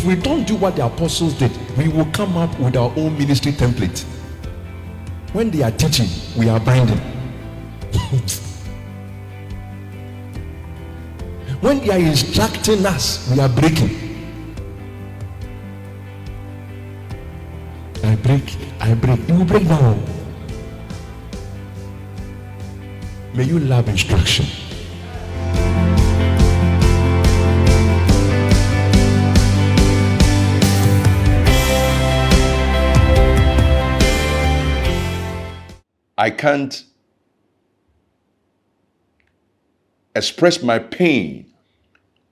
we don't do what the apostles did, we will come up with our own ministry template. When they are teaching, we are binding. When they are instructing us, we are breaking. I break. You will break down. May you love instruction. I can't express my pain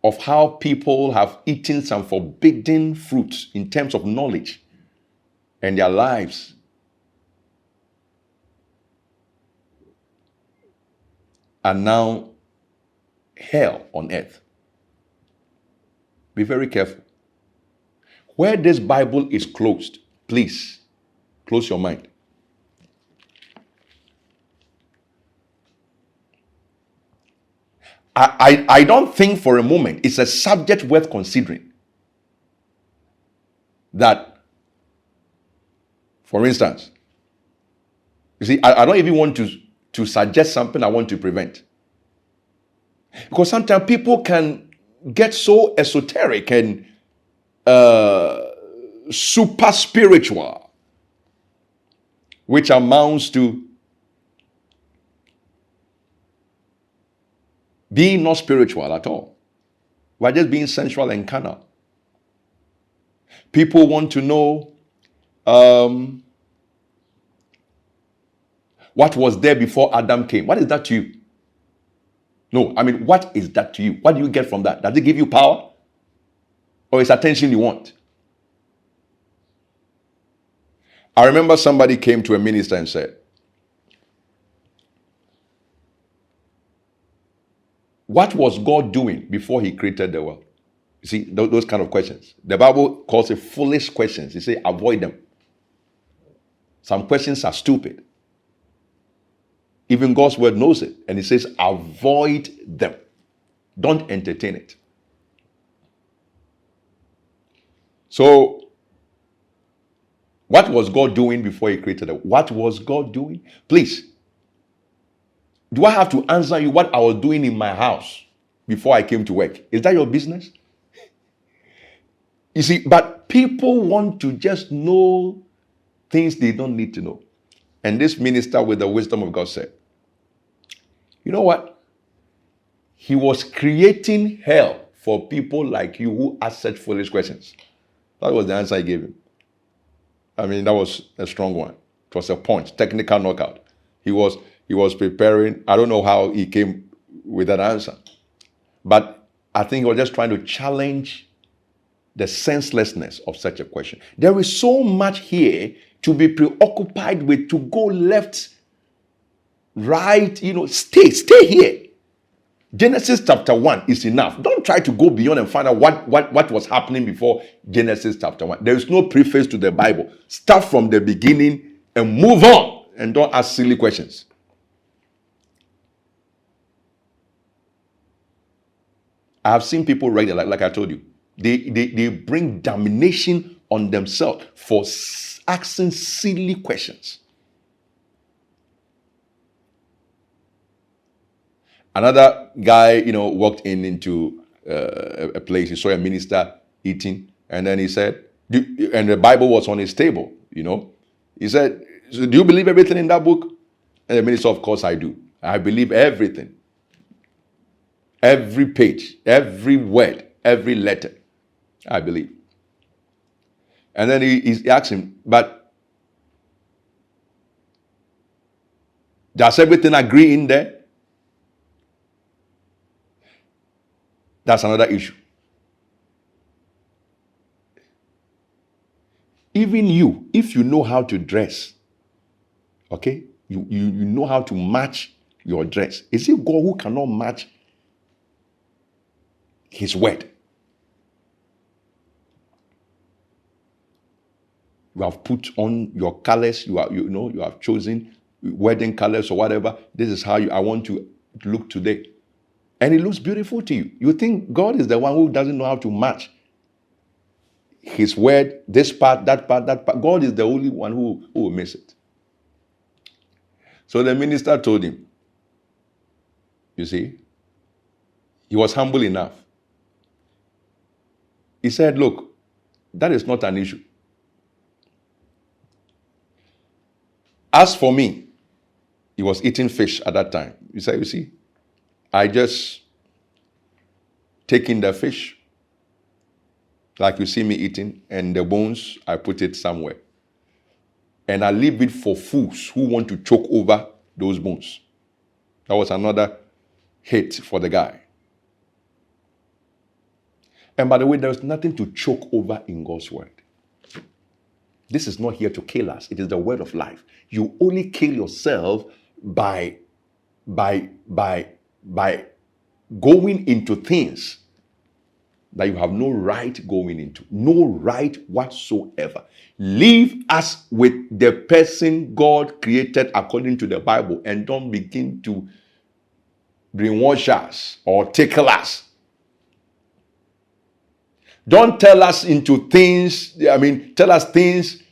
of how people have eaten some forbidden fruits in terms of knowledge, and their lives are now hell on earth. Be very careful. Where this Bible is closed, please close your mind. I don't think for a moment it's a subject worth considering. That, for instance, you see, I don't even want to suggest something I want to prevent. Because sometimes people can get so esoteric and super spiritual, which amounts to being not spiritual at all. We're just being sensual and carnal. People want to know what was there before Adam came. What is that to you? No, I mean, what is that to you? What do you get from that? Does it give you power? Or is attention you want? I remember somebody came to a minister and said, what was God doing before he created the world? You see, those kind of questions. The Bible calls it foolish questions. He says, avoid them. Some questions are stupid. Even God's word knows it. And he says, avoid them. Don't entertain it. So, what was God doing before he created the world? What was God doing? Please. Do I have to answer you what I was doing in my house before I came to work? Is that your business? You see, but people want to just know things they don't need to know. And this minister with the wisdom of God said, you know what? He was creating hell for people like you who ask such foolish questions. That was the answer I gave him. I mean, that was a strong one. It was a punch, technical knockout. He was preparing. I don't know how he came with that answer. But I think he was just trying to challenge the senselessness of such a question. There is so much here to be preoccupied with, to go left, right, stay here. Genesis chapter 1 is enough. Don't try to go beyond and find out what was happening before Genesis chapter 1. There is no preface to the Bible. Start from the beginning and move on, and don't ask silly questions. I have seen people write it, like I told you. They bring damnation on themselves for asking silly questions. Another guy, walked into a place. He saw a minister eating, and then he said, and the Bible was on his table, He said, so do you believe everything in that book? And the minister, of course I do. I believe everything. Every page, every word, every letter, I believe. And then he asked him, but does everything agree in there? That's another issue. Even you, if you know how to dress, okay, you know how to match your dress. Is it God who cannot match his word? You have put on your colors, you have chosen wedding colors or whatever. This is how I want to look today. And it looks beautiful to you. You think God is the one who doesn't know how to match his word, this part, that part, that part. God is the only one who will miss it. So the minister told him, you see, he was humble enough. He said, look, that is not an issue. As for me, he was eating fish at that time. He said, you see, I just take in the fish, like you see me eating, and the bones, I put it somewhere. And I leave it for fools who want to choke over those bones. That was another hit for the guy. And by the way, there's nothing to choke over in God's word. This is not here to kill us. It is the word of life. You only kill yourself by going into things that you have no right going into. No right whatsoever. Leave us with the person God created according to the Bible, and don't begin to brainwash us or tickle us. Don't tell us into things, tell us things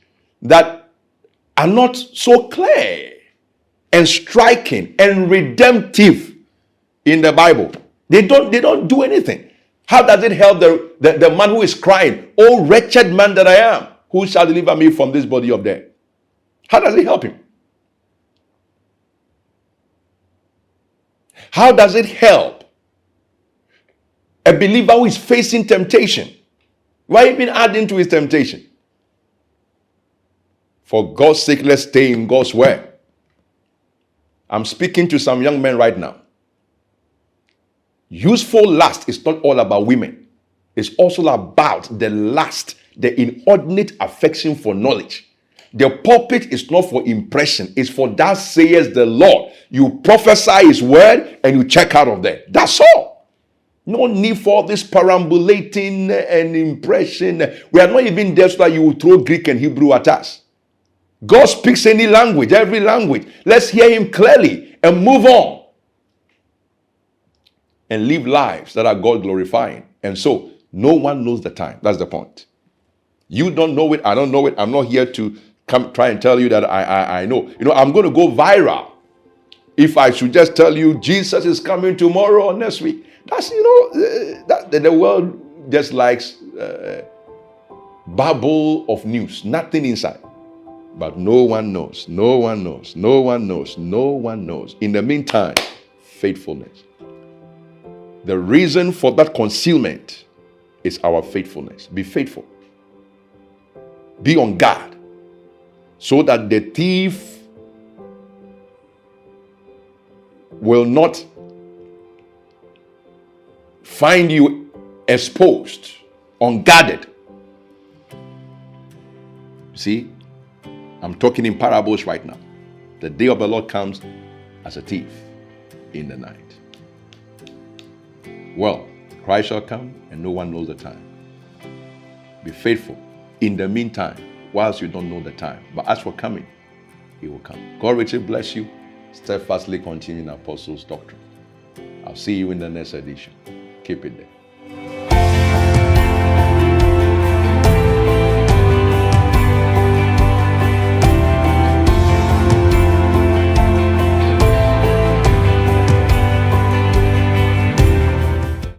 that are not so clear and striking and redemptive in the Bible. They don't do anything. How does it help the man who is crying, "Oh, wretched man that I am, who shall deliver me from this body of death?" How does it help him? How does it help a believer who is facing temptation? Why even adding to his temptation? For God's sake, let's stay in God's word. I'm speaking to some young men right now. Useful lust is not all about women. It's also about the lust, the inordinate affection for knowledge. The pulpit is not for impression. It's for that says the Lord. You prophesy his word and you check out of there. That's all. No need for this perambulating and impression. We are not even there so that you will throw Greek and Hebrew at us. God speaks any language, every language. Let's hear him clearly and move on. And live lives that are God glorifying. And so, no one knows the time. That's the point. You don't know it. I don't know it. I'm not here to come try and tell you that I know. I'm going to go viral if I should just tell you Jesus is coming tomorrow or next week. That's, the world just likes babble of news. Nothing inside. But no one knows. No one knows. No one knows. No one knows. In the meantime, faithfulness. The reason for that concealment is our faithfulness. Be faithful. Be on guard so that the thief will not find you exposed, unguarded. See, I'm talking in parables right now. The day of the Lord comes as a thief in the night. Well, Christ shall come and no one knows the time. Be faithful in the meantime, whilst you don't know the time. But as for coming, he will come. God richly bless you. Steadfastly continue in Apostles' doctrine. I'll see you in the next edition. Keep it there.